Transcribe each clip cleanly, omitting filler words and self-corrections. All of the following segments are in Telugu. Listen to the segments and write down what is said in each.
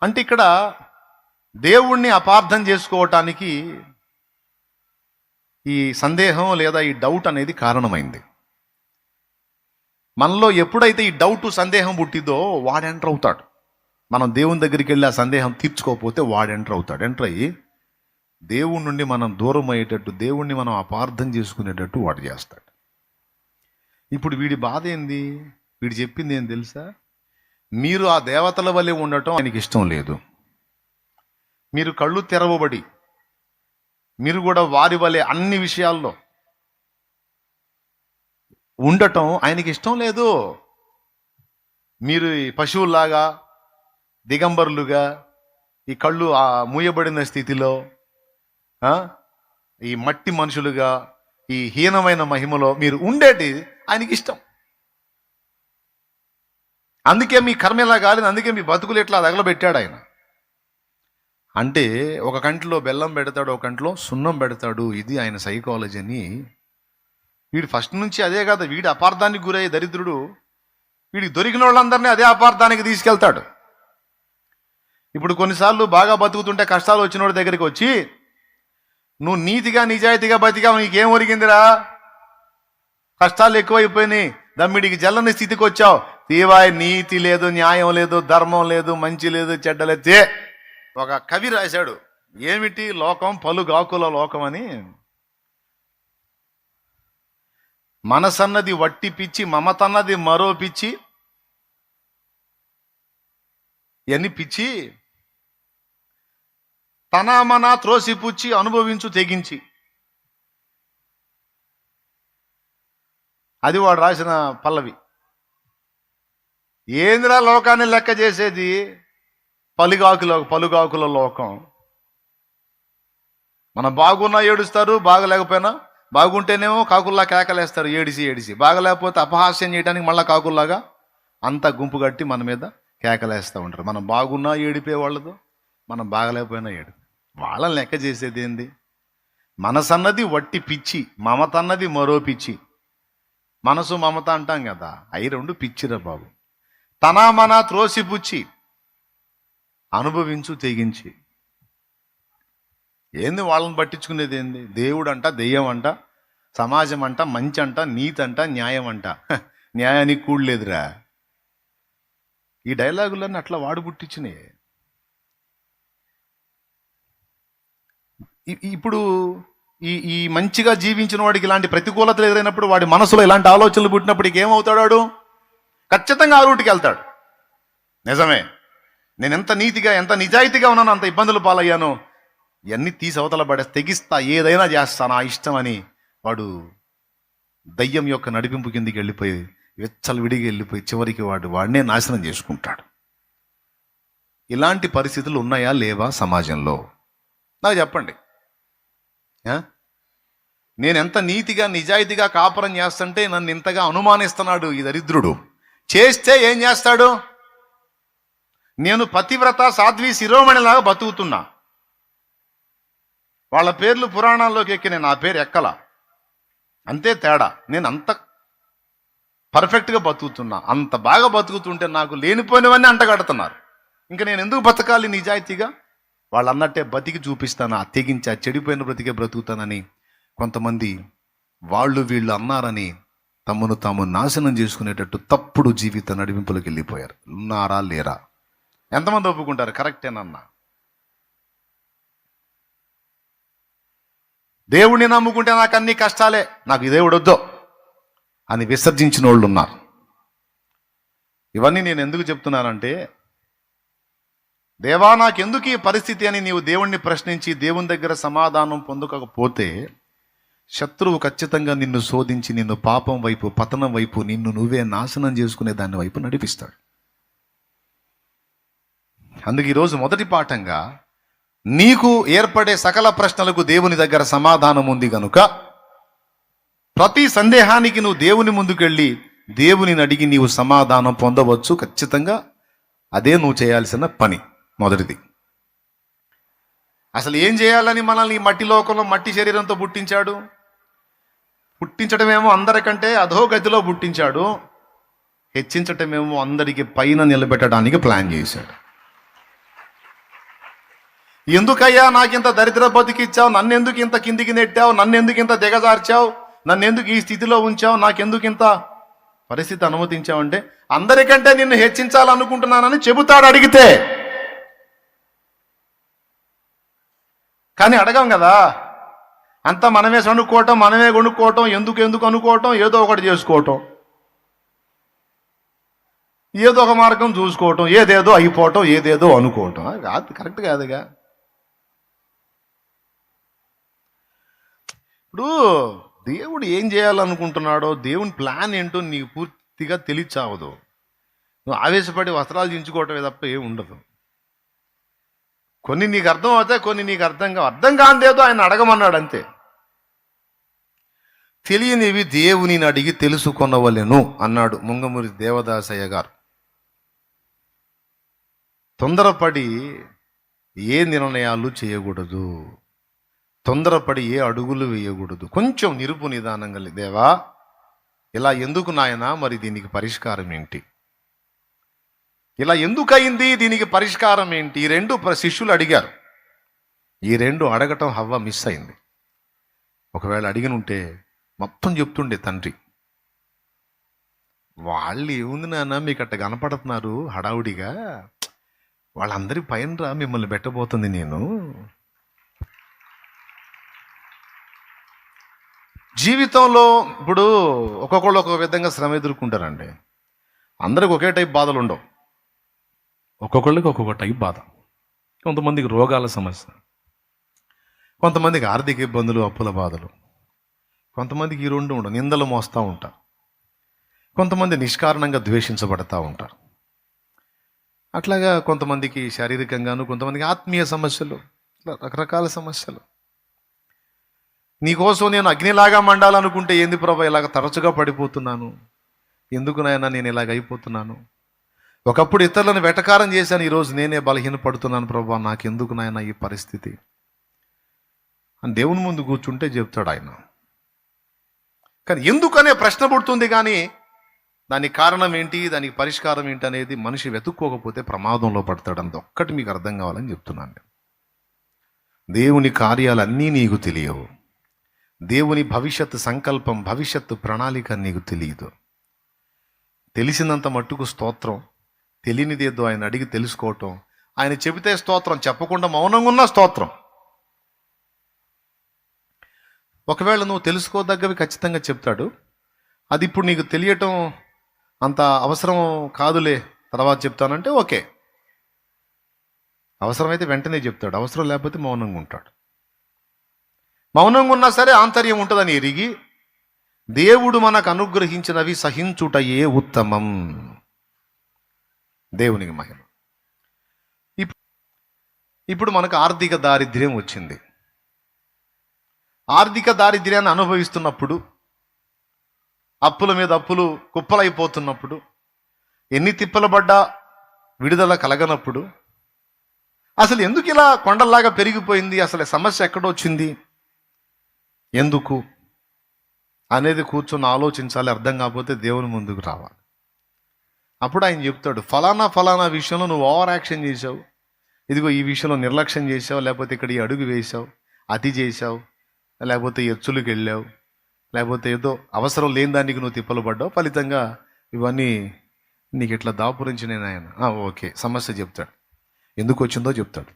అంటే ఇక్కడ దేవుణ్ణి అపార్థం చేసుకోవటానికి ఈ సందేహం లేదా ఈ డౌట్ అనేది కారణమైంది. మనలో ఎప్పుడైతే ఈ డౌట్ సందేహం పుట్టిందో వాడు ఎంటర్ అవుతాడు. మనం దేవుని దగ్గరికి వెళ్ళి ఆ సందేహం తీర్చుకోకపోతే వాడు ఎంటర్ అవుతాడు. ఎంటర్ అయ్యి దేవుడి నుండి మనం దూరం అయ్యేటట్టు, దేవుణ్ణి మనం అపార్థం చేసుకునేటట్టు వాడు చేస్తాడు. ఇప్పుడు వీడి బాధ ఏంది? వీడు చెప్పింది ఏం తెలుసా? మీరు ఆ దేవతల వలె ఉండటం ఆయనకి ఇష్టం లేదు. మీరు కళ్ళు తెరవబడి మీరు కూడా వారి వలె అన్ని విషయాల్లో ఉండటం ఆయనకి ఇష్టం లేదు. మీరు ఈ పశువుల్లాగా దిగంబరులుగా ఈ కళ్ళు మూయబడిన స్థితిలో ఈ మట్టి మనుషులుగా ఈ హీనమైన మహిమలో మీరు ఉండేటి ఆయనకి ఇష్టం. అందుకే మీ కర్మ ఎలా కాలేదు, అందుకే మీ బతుకులు ఎట్లా తగలబెట్టాడు ఆయన. అంటే ఒక కంటిలో బెల్లం పెడతాడు, ఒక కంటిలో సున్నం పెడతాడు. ఇది ఆయన సైకాలజీ అని వీడు ఫస్ట్ నుంచి అదే కాదు. వీడు అపార్థానికి గురయ్యే దరిద్రుడు వీడికి దొరికిన వాళ్ళందరినీ అదే అపార్థానికి తీసుకెళ్తాడు. ఇప్పుడు కొన్నిసార్లు బాగా బతుకుతుంటే కష్టాలు వచ్చిన వాడి దగ్గరికి వచ్చి, నువ్వు నీతిగా నిజాయితీగా బతిగా నీకేం ఒరిగిందిరా, కష్టాలు ఎక్కువైపోయినాయి, దమ్మిడికి జల్లని స్థితికి వచ్చావు, తీవాయి నీతి లేదు, న్యాయం లేదు, ధర్మం లేదు, మంచి లేదు, చెడ్డలేదే. ఒక కవి రాశాడు, ఏమిటి లోకం పలుగాకుల లోకం అని. మనసన్నది వట్టి పిచ్చి, మమతన్నది మరో పిచ్చి, ఎన్ని పిచ్చి తన మన త్రోసిపుచ్చి అనుభవించు తెగించి. అది వాడు రాసిన పల్లవి. ఏందిరా లోకాన్ని లెక్క చేసేది? పలుగాకుల లోకం. మనం బాగున్నా ఏడుస్తారు, బాగలేకపోయినా, బాగుంటేనేమో కాకుల్లా కేకలేస్తారు ఏడిసి, బాగలేకపోతే అపహాస్యం చేయడానికి మళ్ళీ కాకుల్లాగా అంతా గుంపు కట్టి మన మీద కేకలేస్తూ ఉంటారు. మనం బాగున్నా ఏడిపే వాళ్ళతో, మనం బాగలేకపోయినా వాళ్ళని లెక్క చేసేది ఏంది? మనసన్నది వట్టి పిచ్చి, మమతన్నది మరో పిచ్చి. మనసు మమత అంటాం కదా, అవి రెండు పిచ్చిరా బాబు. తన మన త్రోసిపుచ్చి అనుభవించు తెగించి. ఏంది వాళ్ళని పట్టించుకునేది ఏంది? దేవుడు అంట, దెయ్యం అంట, సమాజం అంట, మంచి అంట, నీతి అంట, న్యాయం అంట. న్యాయానికి కూడలేదురా. ఈ డైలాగులన్నీ అట్లా వాడు పుట్టించినాయి. ఇప్పుడు ఈ మంచిగా జీవించిన వాడికి ఇలాంటి ప్రతికూలతలు ఎదురైనప్పుడు, వాడి మనసులో ఇలాంటి ఆలోచనలు పుట్టినప్పటికి ఏమవుతాడు? వాడు ఖచ్చితంగా ఆ రూట్కి వెళ్తాడు. నిజమే, నేను ఎంత నీతిగా ఎంత నిజాయితీగా ఉన్నాను, అంత ఇబ్బందులు పాలయ్యాను, ఇవన్నీ తీసి అవతల పడేసి తెగిస్తా, ఏదైనా చేస్తా నా ఇష్టం అని వాడు దయ్యం యొక్క నడిపింపు కిందికి వెళ్ళిపోయి విచ్చలవిడిగా వెళ్ళిపోయి చివరికి వాడినే నాశనం చేసుకుంటాడు. ఇలాంటి పరిస్థితులు ఉన్నాయా లేవా సమాజంలో? నాకు చెప్పండి. నేను ఎంత నీతిగా నిజాయితీగా కాపురం చేస్తుంటే నన్ను ఇంతగా అనుమానిస్తున్నాడు ఈ దరిద్రుడు. చేస్తే ఏం చేస్తాడు? నేను పతివ్రత సాధ్వి శిరోమణిలాగా బతుకుతున్నా, వాళ్ళ పేర్లు పురాణాల్లోకి ఎక్కినాయి, నా పేరు ఎక్కల, అంతే తేడా. నేను అంత పర్ఫెక్ట్గా బతుకుతున్నా, అంత బాగా బతుకుతుంటే నాకు లేనిపోయినవన్నీ అంటగడుతున్నారు. ఇంకా నేను ఎందుకు బతకాలి నిజాయితీగా? వాళ్ళు అన్నట్టే బతికి చూపిస్తాను, తెగించి చెడిపోయిన బ్రతికే బ్రతుకుతానని కొంతమంది వాళ్ళు వీళ్ళు అన్నారని తమను తాము నాశనం చేసుకునేటట్టు తప్పుడు జీవిత నడిపింపులకు వెళ్ళిపోయారు. ఉన్నారా లేరా? ఎంతమంది ఒప్పుకుంటారు కరెక్టేనన్నా? దేవుడిని నమ్ముకుంటే నాకు అన్ని కష్టాలే, నాకు ఈ దేవుడు వద్దు అని విసర్జించిన వాళ్ళు ఉన్నారు. ఇవన్నీ నేను ఎందుకు చెప్తున్నానంటే, దేవా నాకెందుకు ఈ పరిస్థితి అని నీవు దేవుణ్ణి ప్రశ్నించి దేవుని దగ్గర సమాధానం పొందకపోతే శత్రువు ఖచ్చితంగా నిన్ను శోధించి నిన్ను పాపం వైపు, పతనం వైపు, నిన్ను నువ్వే నాశనం చేసుకునే దాని వైపు నడిపిస్తాడు. అందుకే ఈరోజు మొదటి పాఠంగా నీకు ఏర్పడే సకల ప్రశ్నలకు దేవుని దగ్గర సమాధానం ఉంది కనుక ప్రతి సందేహానికి నువ్వు దేవుని ముందుకెళ్ళి దేవునిని అడిగి నీవు సమాధానం పొందవచ్చు. ఖచ్చితంగా అదే నువ్వు చేయాల్సిన పని. మొదటిది, అసలు ఏం చేయాలని మనల్ని ఈ మట్టి లోకంలో మట్టి శరీరంతో పుట్టించాడు? పుట్టించటమేమో అందరికంటే అధోగతిలో పుట్టించాడు, హెచ్చించటమేమో అందరికి పైన నిలబెట్టడానికి ప్లాన్ చేశాడు. ఎందుకయ్యా నాకింత దరిద్ర బతికిచ్చావు, నన్నెందుకు ఇంత కిందికి నెట్టావు, నన్నెందుకు ఇంత దిగజార్చావు, నన్నెందుకు ఈ స్థితిలో ఉంచావు, నాకెందుకు ఇంత పరిస్థితి అనుమతించావంటే అందరికంటే నిన్ను హెచ్చించాలనుకుంటున్నానని చెబుతాడు అడిగితే. కానీ అడగం కదా, అంతా మనమే సనుక్కోవటం, మనమే కొనుక్కోవటం, ఎందుకు అనుకోవటం, ఏదో ఒకటి చేసుకోవటం, ఏదో ఒక మార్గం చూసుకోవటం, ఏదేదో అయిపోవటం, ఏదేదో అనుకోవటం. కాదు, కరెక్ట్ కాదుగా. ఇప్పుడు దేవుడు ఏం చేయాలనుకుంటున్నాడో, దేవుని ప్లాన్ ఏంటో నీకు పూర్తిగా తెలియచావదు. నువ్వు ఆవేశపడి వస్త్రాలు దించుకోవటమే తప్ప ఏం ఉండదు. కొన్ని నీకు అర్థం అవుతాయి, కొన్ని నీకు అర్థం కానిదేదో ఆయన అడగమన్నాడు అంతే. తెలియనివి దేవునిని అడిగి తెలుసుకొనవలెను అన్నాడు ముంగమూరి దేవదాసయ్య గారు. తొందరపడి ఏ నిర్ణయాలు చేయకూడదు, తొందరపడి ఏ అడుగులు వేయకూడదు. కొంచెం నిరుపు నిదానంగా, దేవా ఇలా ఎందుకు నాయనా, మరి దీనికి పరిష్కారం ఏంటి, ఇలా ఎందుకు అయింది, దీనికి పరిష్కారం ఏంటి? ఈ రెండు శిష్యులు అడిగారు. ఈ రెండు అడగటం హవ్వ మిస్ అయింది. ఒకవేళ అడిగినుంటే మొత్తం చెప్తుండే తండ్రి. వాళ్ళు ఏముంది నాన్న మీకు అట్ట కనపడుతున్నారు హడావుడిగా, వాళ్ళందరి పైన మిమ్మల్ని పెట్టబోతుంది నేను. జీవితంలో ఇప్పుడు ఒక్కొక్కళ్ళు ఒక్కొక్క విధంగా శ్రమ ఎదుర్కొంటారండి. అందరికి ఒకే టైప్ బాధలు ఉండవు, ఒక్కొక్కళ్ళకి ఒక్కొక్క టైప్ బాధ. కొంతమందికి రోగాల సమస్య, కొంతమందికి ఆర్థిక ఇబ్బందులు, అప్పుల బాధలు, కొంతమందికి ఈ రెండు ఉండవు, నిందలు మోస్తూ ఉంటారు, కొంతమంది నిష్కారణంగా ద్వేషించబడతా ఉంటారు. అట్లాగా కొంతమందికి శారీరకంగాను, కొంతమందికి ఆత్మీయ సమస్యలు, రకరకాల సమస్యలు. నీకోసం నేను అగ్నిలాగా మండాలనుకుంటే ఏంది ప్రభా ఇలాగ తరచుగా పడిపోతున్నాను, ఎందుకు నాయనా నేను ఇలాగ అయిపోతున్నాను, ఒకప్పుడు ఇతరులను వెటకారం చేశాను, ఈరోజు నేనే బలహీనపడుతున్నాను ప్రభా, నాకెందుకు నాయనా ఈ పరిస్థితి అని దేవుని ముందు కూర్చుంటే చెప్తాడు ఆయన. కానీ ఎందుకనే ప్రశ్న పుడుతుంది, కానీ దానికి కారణం ఏంటి, దానికి పరిష్కారం ఏంటి అనేది మనిషి వెతుక్కోకపోతే ప్రమాదంలో పడతాడు. అంత ఒక్కటి మీకు అర్థం కావాలని చెప్తున్నాను. దేవుని కార్యాలన్నీ నీకు తెలియవు, దేవుని భవిష్యత్తు సంకల్పం, భవిష్యత్తు ప్రణాళిక నీకు తెలియదు. తెలిసినంత మట్టుకు స్తోత్రం, తెలియనిదేదో ఆయన అడిగి తెలుసుకోవటం, ఆయన చెబితే స్తోత్రం, చెప్పకుండా మౌనంగా ఉన్న స్తోత్రం. ఒకవేళ నువ్వు తెలుసుకోదగ్గవి ఖచ్చితంగా చెప్తాడు, అది ఇప్పుడు నీకు తెలియటం అంత అవసరం కాదులే, తర్వాత చెప్తానంటే ఓకే. అవసరమైతే వెంటనే చెప్తాడు, అవసరం లేకపోతే మౌనంగా ఉంటాడు. మౌనంగా ఉన్నా సరే ఆంతర్యం ఉంటుందని ఎరిగి దేవుడు మనకు అనుగ్రహించినవి సహించుటయే ఉత్తమం. దేవునికి మహిమ. ఇప్పుడు మనకు ఆర్థిక దారిద్ర్యం వచ్చింది. ఆర్థిక దారిద్ర్యాన్ని అనుభవిస్తున్నప్పుడు, అప్పుల మీద అప్పులు కుప్పలైపోతున్నప్పుడు, ఎన్ని తిప్పలు పడ్డా విడుదల కలగనప్పుడు, అసలు ఎందుకు ఇలా కొండల్లాగా పెరిగిపోయింది, అసలు సమస్య ఎక్కడొచ్చింది, ఎందుకు అనేది కూర్చొని ఆలోచించాలి. అర్థం కాకపోతే దేవుని ముందుకు రావాలి. అప్పుడు ఆయన చెప్తాడు, ఫలానా విషయంలో నువ్వు ఓవర్ యాక్షన్ చేసావు, ఇదిగో ఈ విషయంలో నిర్లక్ష్యం చేసావు, లేకపోతే ఇక్కడ ఈ అడుగు వేసావు, అతి చేసావు, లేకపోతే ఎచ్చులకు వెళ్ళావు, లేకపోతే ఏదో అవసరం లేని దానికి నువ్వు తిప్పలు పడ్డావు, ఫలితంగా ఇవన్నీ నీకు ఇట్లా దాపురించినాయి ఆయన. ఓకే, సమస్య చెప్తాడు, ఎందుకు వచ్చిందో చెప్తాడు,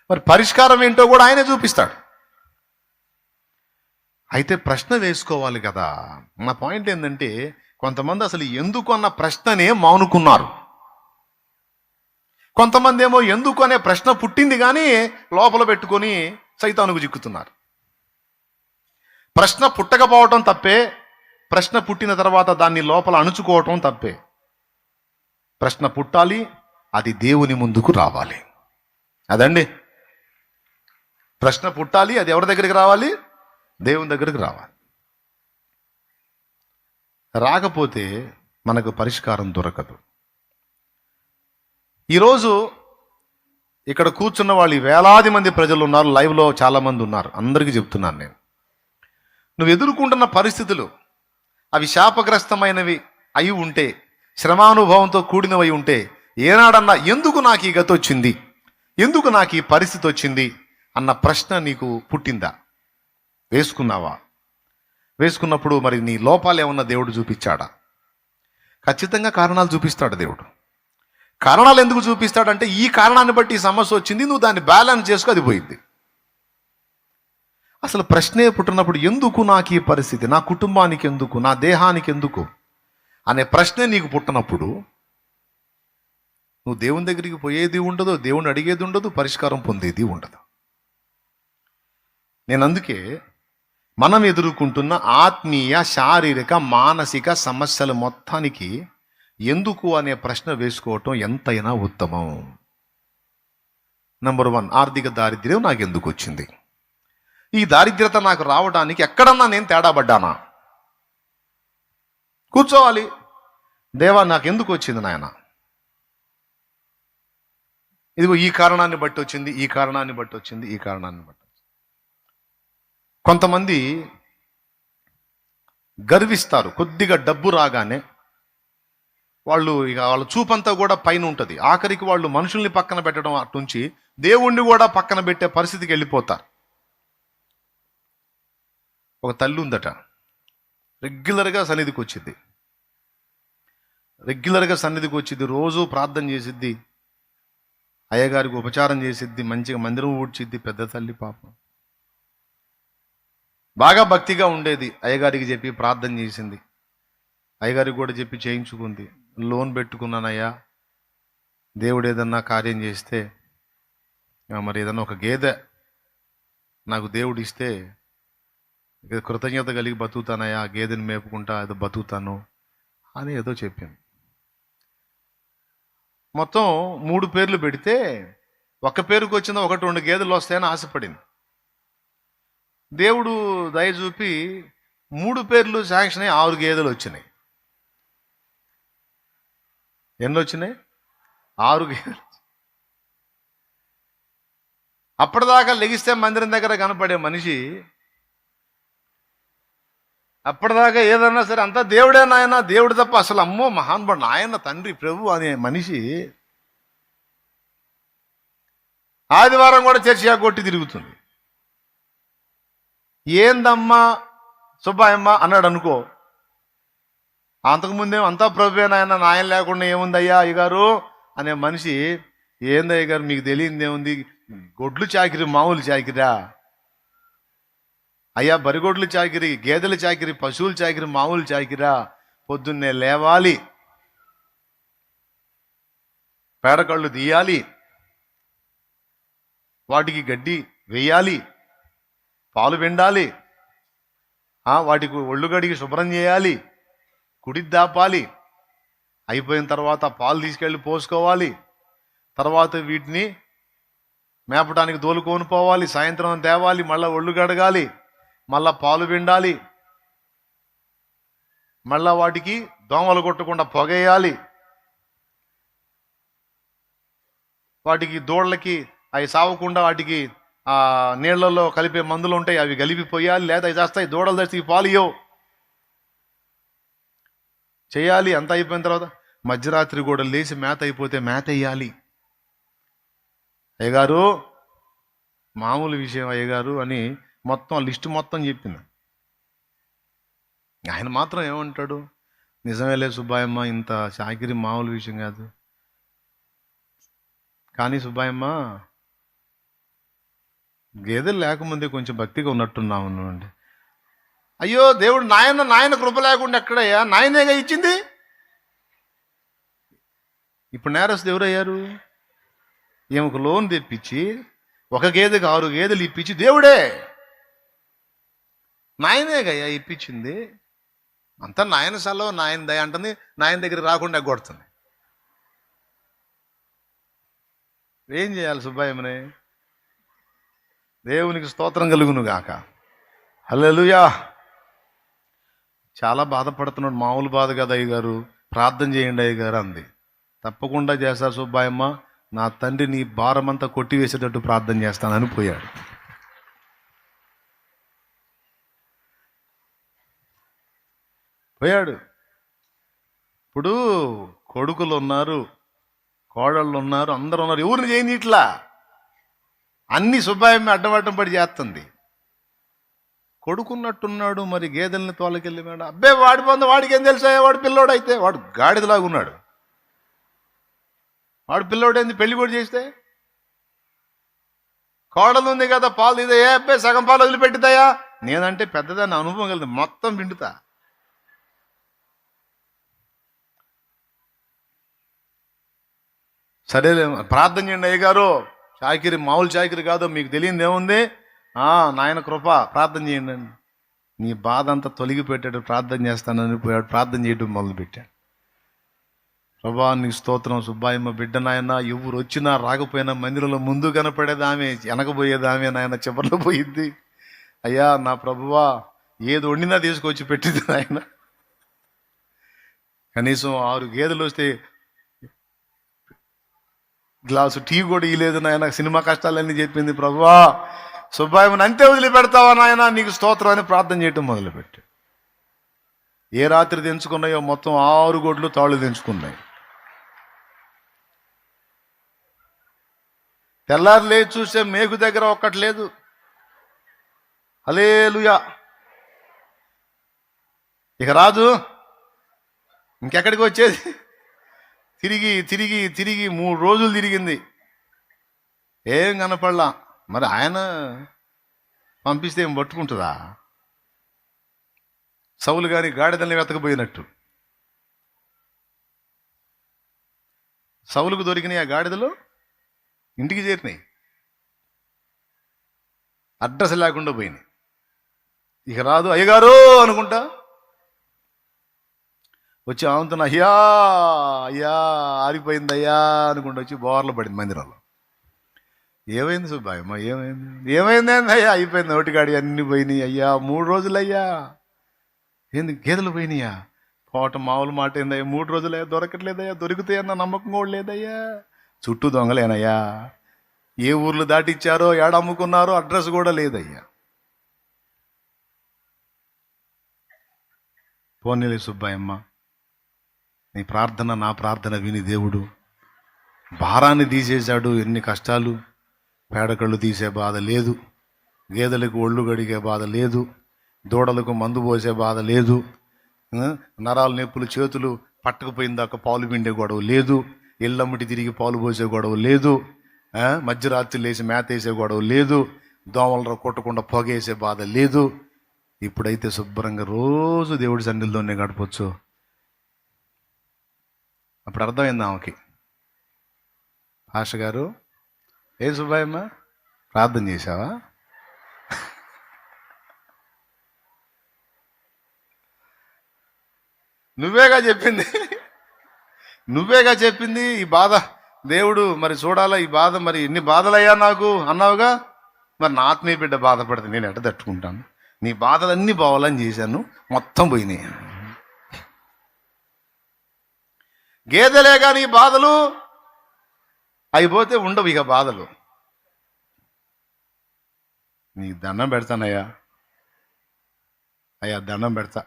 మరి పరిష్కారం ఏంటో కూడా ఆయనే చూపిస్తాడు. అయితే ప్రశ్న వేసుకోవాలి కదా. నా పాయింట్ ఏంటంటే, కొంతమంది అసలు ఎందుకు అన్న ప్రశ్ననే మానుకున్నారు, కొంతమంది ఏమో ఎందుకు అనే ప్రశ్న పుట్టింది కానీ లోపల పెట్టుకొని సైతానుకు చిక్కుతున్నారు. ప్రశ్న పుట్టకపోవటం తప్పే, ప్రశ్న పుట్టిన తర్వాత దాన్ని లోపల అణుచుకోవటం తప్పే. ప్రశ్న పుట్టాలి, అది దేవుని ముందుకు రావాలి. అదండి ప్రశ్న పుట్టాలి, అది ఎవరి దగ్గరికి రావాలి, దేవుని దగ్గరికి రావాలి. రాకపోతే మనకు పరిష్కారం దొరకదు. ఈరోజు ఇక్కడ కూర్చున్న వాళ్ళు వేలాది మంది ప్రజలు ఉన్నారు, లైవ్లో చాలామంది ఉన్నారు. అందరికీ చెప్తున్నాను నేను, నువ్వు ఎదుర్కొంటున్న పరిస్థితులు అవి శాపగ్రస్తమైనవి అయి ఉంటే, శ్రమానుభవంతో కూడినవి ఉంటే, ఏనాడన్నా ఎందుకు నాకు ఈ గతి వచ్చింది, ఎందుకు నాకు ఈ పరిస్థితి వచ్చింది అన్న ప్రశ్న నీకు పుట్టిందా? వేసుకున్నావా? వేసుకున్నప్పుడు మరి నీ లోపాలు ఏమన్నా దేవుడు చూపించాడా? ఖచ్చితంగా కారణాలు చూపిస్తాడు దేవుడు. కారణాలు ఎందుకు చూపిస్తాడంటే ఈ కారణాన్ని బట్టి ఈ సమస్య వచ్చింది, నువ్వు దాన్ని బ్యాలెన్స్ చేసుకో, అది పోయింది. అసలు ప్రశ్నే పుట్టినప్పుడు ఎందుకు నాకు ఈ పరిస్థితి, నా కుటుంబానికి ఎందుకు, నా దేహానికి ఎందుకు అనే ప్రశ్నే నీకు పుట్టినప్పుడు నువ్వు దేవుని దగ్గరికి పోయేది ఉండదు, దేవుని అడిగేది ఉండదు, పరిష్కారం పొందేది ఉండదు. నేను అందుకే మనం ఎదుర్కొంటున్న ఆత్మీయ, శారీరక, మానసిక సమస్యల మొత్తానికి ఎందుకు అనే ప్రశ్న వేసుకోవటం ఎంతైనా ఉత్తమం. నంబర్ 1, ఆర్థిక దారిద్ర్యం నాకు ఎందుకు వచ్చింది? ఈ దారిద్ర్యత నాకు రావడానికి ఎక్కడన్నా నేను తేడా పడ్డానా? కూర్చోవాలి. దేవా, నాకు ఎందుకు వచ్చింది నాయన? ఇదిగో ఈ కారణాన్ని బట్టి వచ్చింది, ఈ కారణాన్ని బట్టి వచ్చింది, ఈ కారణాన్ని బట్టి. కొంతమంది గర్విస్తారు. కొద్దిగా డబ్బు రాగానే వాళ్ళ చూపంతా కూడా పైన ఉంటుంది. ఆఖరికి వాళ్ళు మనుషుల్ని పక్కన పెట్టడం అటుంచి దేవుణ్ణి కూడా పక్కన పెట్టే పరిస్థితికి వెళ్ళిపోతారు. ఒక తల్లి ఉందట, రెగ్యులర్గా సన్నిధికి వచ్చింది, రోజు ప్రార్థన చేసిద్ది, అయ్యగారికి ఉపచారం చేసిద్ది, మంచిగా మందిరం ఊడ్చిద్ది. పెద్ద తల్లి పాపం బాగా భక్తిగా ఉండేది. అయ్యగారికి చెప్పి ప్రార్థన చేసింది, అయ్యగారికి కూడా చెప్పి చేయించుకుంది. లోన్ పెట్టుకున్నానయ్యా, దేవుడు ఏదన్నా కార్యం చేస్తే, మరి ఏదన్నా ఒక గేదె నాకు దేవుడు ఇస్తే కృతజ్ఞత కలిగి బతుకుతానయ్యా, ఆ గేదెని మేపుకుంటా ఏదో బతుకుతాను అని ఏదో చెప్పింది. మొత్తం 3 పేర్లు పెడితే ఒక పేరుకు వచ్చిందో 1-2 గేదెలు వస్తాయని ఆశపడింది. దేవుడు దయ చూపి 3 పేర్లు శాంక్షన్ అయ్యి 6 గేదెలు వచ్చినాయి. ఎన్ని వచ్చినాయి? 6 గేదెలు. అప్పటిదాకా లెగిస్తే మందిరం దగ్గర కనపడే మనిషి అప్పటిదాకా ఏదన్నా సరే అంతా దేవుడే నాయన, దేవుడు తప్ప అసలు అమ్మో మహానుభావుడు నాయన తండ్రి ప్రభు అనే మనిషి ఆదివారం కూడా చర్చి కొట్టి తిరుగుతుంది. ఏందమ్మా సుబ్బాయమ్మ అన్నాడు అనుకో, అంతకుముందేమో అంతా ప్రభువే నాయన లేకుండా ఏముందయ్యా అయ్యగారు అనే మనిషి, ఏందయ్య గారు మీకు తెలియదు ఏముంది, గొడ్లు చాకిరి మామూలు చాకిరా అయ్యా, బరిగొడ్లు చాకిరి, గేదెల చాకిరి, పశువులు చాకిరి మామూలు చాకిరా. పొద్దున్నే లేవాలి, పేడకళ్ళు తీయాలి, వాటికి గడ్డి వేయాలి, పాలు పిండాలి, వాటికి ఒళ్ళు గడిగి శుభ్రం చేయాలి, కుడి దాపాలి, అయిపోయిన తర్వాత పాలు తీసుకెళ్ళి పోసుకోవాలి, తర్వాత వీటిని మేపడానికి దోలుకొని పోవాలి, సాయంత్రం తేవాలి, మళ్ళీ ఒళ్ళు గడగాలి, మళ్ళా పాలు పిండాలి, మళ్ళా వాటికి దోమలు కొట్టకుండా పొగేయాలి, వాటికి దూడలకి అవి సావకుండా వాటికి నీళ్లలో కలిపే మందులు ఉంటాయి, అవి కలిపిపోయాలి, లేదా అవి చేస్తాయి దూడలు తెచ్చి పాలు ఇవ్వవు చేయాలి. అంతా అయిపోయిన తర్వాత మధ్యరాత్రి కూడా లేచి మేత అయిపోతే మేత వేయాలి. అయ్యగారు మామూలు విషయం అయ్యగారు అని మొత్తం లిస్టు మొత్తం చెప్పింది. ఆయన మాత్రం ఏమంటాడు, నిజమేలే సుబ్బాయమ్మ, ఇంత చాకిరి మామూలు విషయం కాదు, కానీ సుబ్బాయమ్మ గేదెలు లేకముందే కొంచెం భక్తిగా ఉన్నట్టున్నావు అండి. అయ్యో దేవుడు నాయన కృప లేకుండా ఎక్కడయ్యా, నాయనేగా ఇచ్చింది. ఇప్పుడు నేరస్తుడు ఎవరయ్యారు? ఈమెకు లోన్ తెప్పించి ఒక గేదెకి 6 గేదెలు ఇప్పించి దేవుడే నాయనేగయ్యా ఇప్పించింది. అంతా నాయన సెలవు, నాయన దయ అంటుంది, నాయన దగ్గర రాకుండా కొడుతుంది. ఏం చేయాలి సుబ్బాయమ్మని? దేవునికి స్తోత్రం కలుగును గాక. హల్లెలూయా. చాలా బాధపడుతున్నాడు, మామూలు బాధ కదా అయ్యగారు, ప్రార్థన చేయండి అయ్యగారు అంది. తప్పకుండా చేస్తారు సుబ్బాయమ్మ, నా తండ్రి నీ భారమంతా కొట్టివేసేటట్టు ప్రార్థన చేస్తానని పోయాడు. ఇప్పుడు కొడుకులు ఉన్నారు, కోడళ్ళు ఉన్నారు, అందరూ ఉన్నారు, ఎవరిని చేయని ఇట్లా అన్ని సుబ్బాయమ్మ అడ్డం పడి చేస్తుంది. కొడుకున్నట్టున్నాడు, మరి గేదెల్ని తోలకెళ్ళి మేడం అబ్బే వాడి పొంద వాడికి ఏం తెలుసా, వాడు పిల్లోడు అయితే వాడు గాడిదలాగా ఉన్నాడు. వాడు పిల్లోడేంది పెళ్లి కూడా చేస్తే కోడలు ఉంది కదా పాలు ఇదే అబ్బే సగం పాలు వదిలిపెట్టిదయా. నేనంటే పెద్దదాన్ని అనుభవం కలిగింది, మొత్తం పిండుతా. సరేలే ప్రార్థన చేయండి అయ్యగారు, చాకిరి మామూలు చాకిరి కాదు, మీకు తెలియదు ఏముంది, నాయన కృప ప్రార్థన చేయండి అని. నీ బాధ అంతా తొలగిపెట్టాడు, ప్రార్థన చేస్తానని పోయాడు, ప్రార్థన చేయడం మొదలుపెట్టాడు. ప్రభా నీకు స్తోత్రం, సుబ్బాయమ్మ బిడ్డ నాయన, ఎవరు వచ్చినా రాకపోయినా మందిరంలో ముందు కనపడేది ఆమె, వెనకపోయేది ఆమె, నాయన చివరిలో పోయిద్ది. అయ్యా నా ప్రభువా, ఏది వండినా తీసుకొచ్చి పెట్టింది నాయన. కనీసం 6 గేదెలు వస్తే గ్లాసు టీ కూడా ఇవ్వలేదు నాయన, సినిమా కష్టాలన్నీ చెప్పింది. ప్రభువా సుబ్బాయమ్మని అంతే వదిలిపెడతావా నాయన, నీకు స్తోత్రం అని ప్రార్థన చేయటం మొదలుపెట్టాడు. ఏ రాత్రి తెంచుకున్నాయో మొత్తం 6 గొడ్లు తాళ్ళు తెంచుకున్నాయి. తెల్లారు లేచి చూస్తే మేకు దగ్గర ఒక్కటి లేదు. హల్లెలూయా. ఇక రాజు ఇంకెక్కడికి వచ్చేది, తిరిగి తిరిగి తిరిగి 3 రోజులు తిరిగింది, ఏం కనపడలా. మరి ఆయన పంపిస్తే ఏం పట్టుకుంటుందా? సౌలు గారి గాడిదల్ని వెతకపోయినట్టు సౌలుకు దొరికినాయి ఆ గాడిదలు, ఇంటికి చేరినాయి, అడ్రస్ లేకుండా పోయినాయి. ఇక రాదు అయ్యగారు అనుకుంటా వచ్చి ఆమెతో అయ్యా అయ్యా ఆరిపోయింది అయ్యా అనుకుంటూ వచ్చి బోర్లు పడింది మందిరంలో. ఏమైంది సుబ్బాయమ్మ, ఏమైంది అయ్యా, అయిపోయింది నోటికాడి అన్ని పోయినాయి అయ్యా, 3 రోజులు అయ్యా. ఏంది గేదెలు పోయినాయా? పోట మామూలు మాట ఏందయ్యా, 3 రోజులయ్యా, దొరకట్లేదయ్యా, దొరుకుతాయన్న నమ్మకం కూడా లేదయ్యా, చుట్టూ దొంగలేనయ్యా, ఏ ఊర్లు దాటిచ్చారో ఏడ అమ్ముకున్నారో అడ్రస్ కూడా లేదయ్యా. పోనీలే సుబ్బాయమ్మ, నీ ప్రార్థన నా ప్రార్థన విని దేవుడు భారాన్ని తీసేశాడు. ఎన్ని కష్టాలు, పేడకళ్ళు తీసే బాధ లేదు, గేదెలకు ఒళ్ళు గడిగే బాధ లేదు, దూడలకు మందు పోసే బాధ లేదు, నరాలు నొప్పులు చేతులు పట్టకపోయిన దాకా పాలు పిండే గొడవ లేదు, ఇళ్ళమ్మటి తిరిగి పాలు పోసే గొడవ లేదు, మధ్యరాత్రి లేచి మేత వేసే గొడవ లేదు, దోమలు కొట్టకుండా పొగేసే బాధ లేదు. ఇప్పుడైతే శుభ్రంగా రోజు దేవుడి సన్నిధిలోనే గడపచ్చు. అప్పుడు అర్థమైంది ఆమెకి, ఆశ గారు ఏ సుబ్బాయమ్మ ప్రార్థన చేశావా? నువ్వేగా చెప్పింది ఈ బాధ దేవుడు మరి చూడాలా, ఈ బాధ మరి ఎన్ని బాధలయ్యా నాకు అన్నావుగా, మరి నా ఆత్మీయ బిడ్డ బాధపడితే నేను ఎట్ట తట్టుకుంటాను? నీ బాధలన్నీ పోవాలని చేశాను, మొత్తం పోయినాయి. గేదెలే కానీ బాధలు అయిపోతే ఉండవు ఇక బాధలు. నీకు దండం పెడతానయ్యా, అయ్యా దండం పెడతా.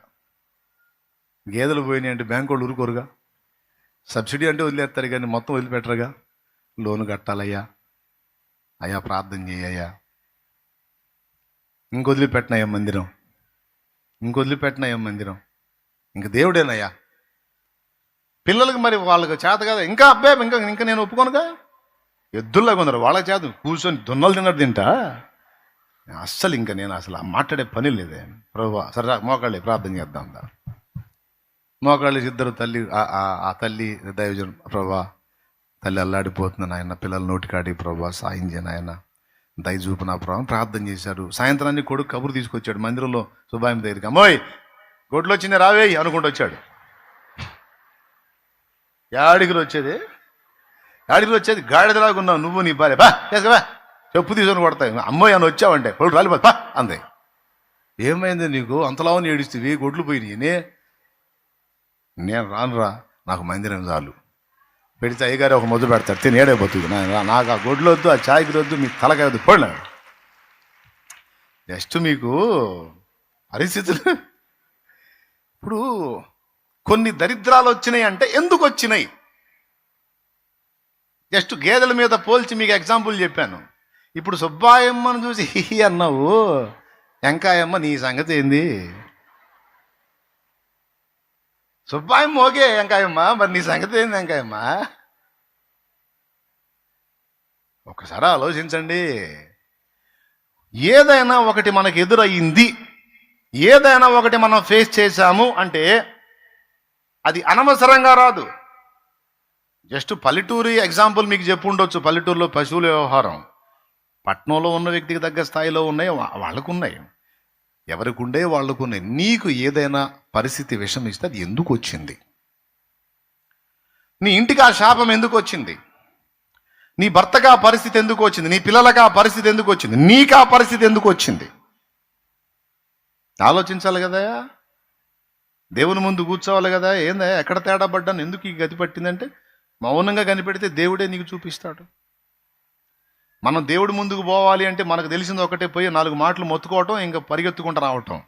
గేదెలు పోయినాయి అంటే బ్యాంకు వాళ్ళు ఊరుకోరుగా, సబ్సిడీ అంటే వదిలేస్తారు కానీ మొత్తం వదిలిపెట్టరుగా. లోను కట్టాలయ్యా, అయ్యా ప్రార్థన చేయ్యా. ఇంకొదిలిపెట్టినయ్యా మందిరం, ఇంక దేవుడేనయ్యా. పిల్లలకి మరి వాళ్ళకి చేత కదా, ఇంకా అబ్బే ఇంకా నేను ఒప్పుకోనుగా, ఎద్దుల్లాగా ఉన్నారు వాళ్ళకి చేత, కూర్చొని దున్నలు తింటా అస్సలు. ఇంకా నేను అసలు మాట్లాడే పని లేదే. ప్రభువా సరే మోకాళ్ళే ప్రార్థన చేద్దాం. మోకాళ్ళు ఇద్దరు తల్లి ఆ తల్లి దైవజన్, ప్రభా తల్లి అల్లాడిపోతుంది నాయన, పిల్లల నోటికాడి ప్రభా సాయం చేయను ఆయన, దయచూపు నా ప్రభావం ప్రార్థన చేశారు. సాయంత్రాన్ని కొడుకు కబురు తీసుకొచ్చాడు మందిరంలో సుబ్బాయమ్మ దగ్గరికి, అమ్మోయ్ గొడ్లు వచ్చింది రావే అనుకుంటూ వచ్చాడు. యాడికి వచ్చేది గాడిదలాగా ఉన్నావు నువ్వు నీ భార్య, బా చెప్పు తీసుకొని కొడతాయి, అమ్మాయి అని వచ్చావంటే కొడుకు రాలిపో బా అందే. ఏమైంది నీకు అంతలావని ఏడిస్తేవి, గొడ్లు పోయినాయి, నేను రానురా, నాకు మందిరం చాలు. పెడితే అయ్యగారు ఒక మొదలు పెడతాడు, తినేడే బతుకు, నాకు ఆ గొడ్లు వద్దు, ఆ చాయ్కి వద్దు, మీకు తలకాయ వద్దు, పోయినా జస్ట్ మీకు పరిస్థితులు. ఇప్పుడు కొన్ని దరిద్రాలు వచ్చినాయి అంటే ఎందుకు వచ్చినాయి? జస్ట్ గేదెల మీద పోల్చి మీకు ఎగ్జాంపుల్ చెప్పాను. ఇప్పుడు సుబ్బాయమ్మను చూసి హి అన్నావు, వెంకాయమ్మ నీ సంగతి ఏంది? సుబ్బాయమ్మ ఓకే, వెంకాయమ్మ మరి నీ సంగతి ఏంది వెంకాయమ్మ? ఒకసారి ఆలోచించండి. ఏదైనా ఒకటి మనకు ఎదురయ్యింది, ఏదైనా ఒకటి మనం ఫేస్ చేశాము అంటే అది అనవసరంగా రాదు. జస్ట్ పల్లెటూరి ఎగ్జాంపుల్ మీకు చెప్పు ఉండొచ్చు. పల్లెటూరులో పశువుల వ్యవహారం పట్టణంలో ఉన్న వ్యక్తికి తగ్గ స్థాయిలో ఉన్నాయి, వాళ్ళకున్నాయి, ఎవరికి ఉండే వాళ్ళకున్నాయి. నీకు ఏదైనా పరిస్థితి విషం ఇస్తే అది ఎందుకు వచ్చింది? నీ ఇంటికి ఆ శాపం ఎందుకు వచ్చింది? నీ భర్తకు ఆ పరిస్థితి ఎందుకు వచ్చింది? నీ పిల్లలకు ఆ పరిస్థితి ఎందుకు వచ్చింది? నీకు ఆ పరిస్థితి ఎందుకు వచ్చింది? ఆలోచించాలి కదా. దేవుని ముందు కూర్చోవాలి కదా. ఏందా ఎక్కడ తేడా పడ్డాను, ఎందుకు ఈ గతి పట్టిందంటే మౌనంగా కనిపెడితే దేవుడే నీకు చూపిస్తాడు. మనం దేవుడి ముందుకు పోవాలి అంటే మనకు తెలిసింది ఒకటే, పోయి 4 మాటలు మొత్తుకోవటం, ఇంకా పరిగెత్తుకుంటూ రావటం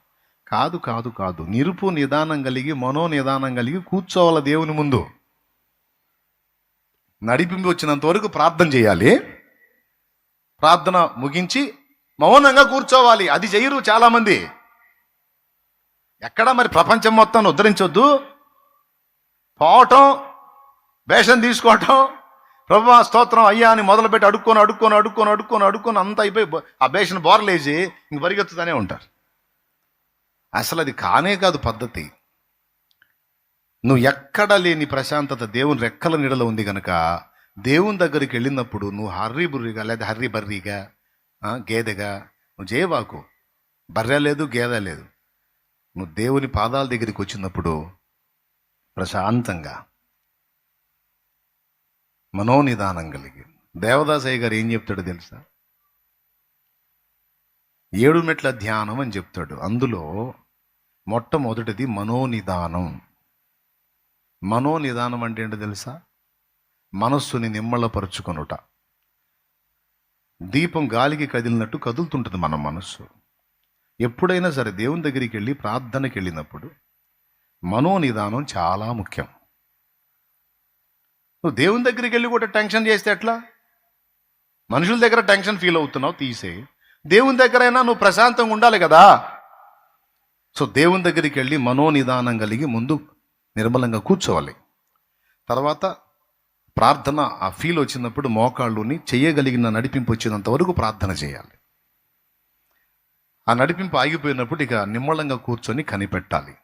కాదు కాదు కాదు. నిరుపు నిదానం కలిగి, మనో నిదానం కలిగి కూర్చోవాలి దేవుని ముందు. నడిపింపు వచ్చినంత వరకు ప్రార్థన చేయాలి, ప్రార్థన ముగించి మౌనంగా కూర్చోవాలి. అది చెయ్యరు చాలామంది. ఎక్కడ మరి ప్రపంచం మొత్తాన్ని ఉద్ధరించొద్దు, పోవటం, వేషం తీసుకోవటం, ప్రభువా స్తోత్రం అయ్యా అని మొదలుపెట్టి అడుక్కొని అంతా అయిపోయి ఆ బేషన్ బోర్లేసి ఇంక పరిగెత్తుతూనే ఉంటారు. అసలు అది కానే కాదు పద్ధతి. నువ్వు ఎక్కడ లేని ప్రశాంతత దేవుని రెక్కల నీడలో ఉంది కనుక దేవుని దగ్గరికి వెళ్ళినప్పుడు నువ్వు హర్రీబుర్రిగా లేదా హర్రీబర్రీగా గేదెగా నువ్వు చేయవాకు. బర్రె లేదు, గేదె లేదు. నువ్వు దేవుని పాదాల దగ్గరికి వచ్చినప్పుడు ప్రశాంతంగా మనోనిదానం కలిగి. దేవదాసయ్య గారు ఏం చెప్తాడో తెలుసా? 7 మెట్ల ధ్యానం అని చెప్తాడు. అందులో మొట్టమొదటిది మనోనిదానం. మనోనిదానం అంటే ఏంటో తెలుసా? మనస్సుని నిమ్మళపరుచుకొనుట. దీపం గాలికి కదిలినట్టు కదులుతుంటుంది మన మనస్సు. ఎప్పుడైనా సరే దేవుని దగ్గరికి వెళ్ళి ప్రార్థనకి వెళ్ళినప్పుడు మనోనిదానం చాలా ముఖ్యం. నువ్వు దేవుని దగ్గరికి వెళ్ళి కూడా టెన్షన్ చేస్తే ఎట్లా? మనుషుల దగ్గర టెన్షన్ ఫీల్ అవుతున్నావు, తీసే. దేవుని దగ్గరైనా నువ్వు ప్రశాంతంగా ఉండాలి కదా. సో దేవుని దగ్గరికి వెళ్ళి మనోనిదానం కలిగి ముందు నిర్మలంగా కూర్చోవాలి. తర్వాత ప్రార్థన ఆ ఫీల్ వచ్చినప్పుడు మోకాళ్ళుని చేయగలిగిన నడిపింపు వచ్చినంత వరకు ప్రార్థన చేయాలి. ఆ నడిపింపు ఆగిపోయినప్పుడు ఇక నిమ్మలంగా కూర్చొని కనిపెట్టాలి.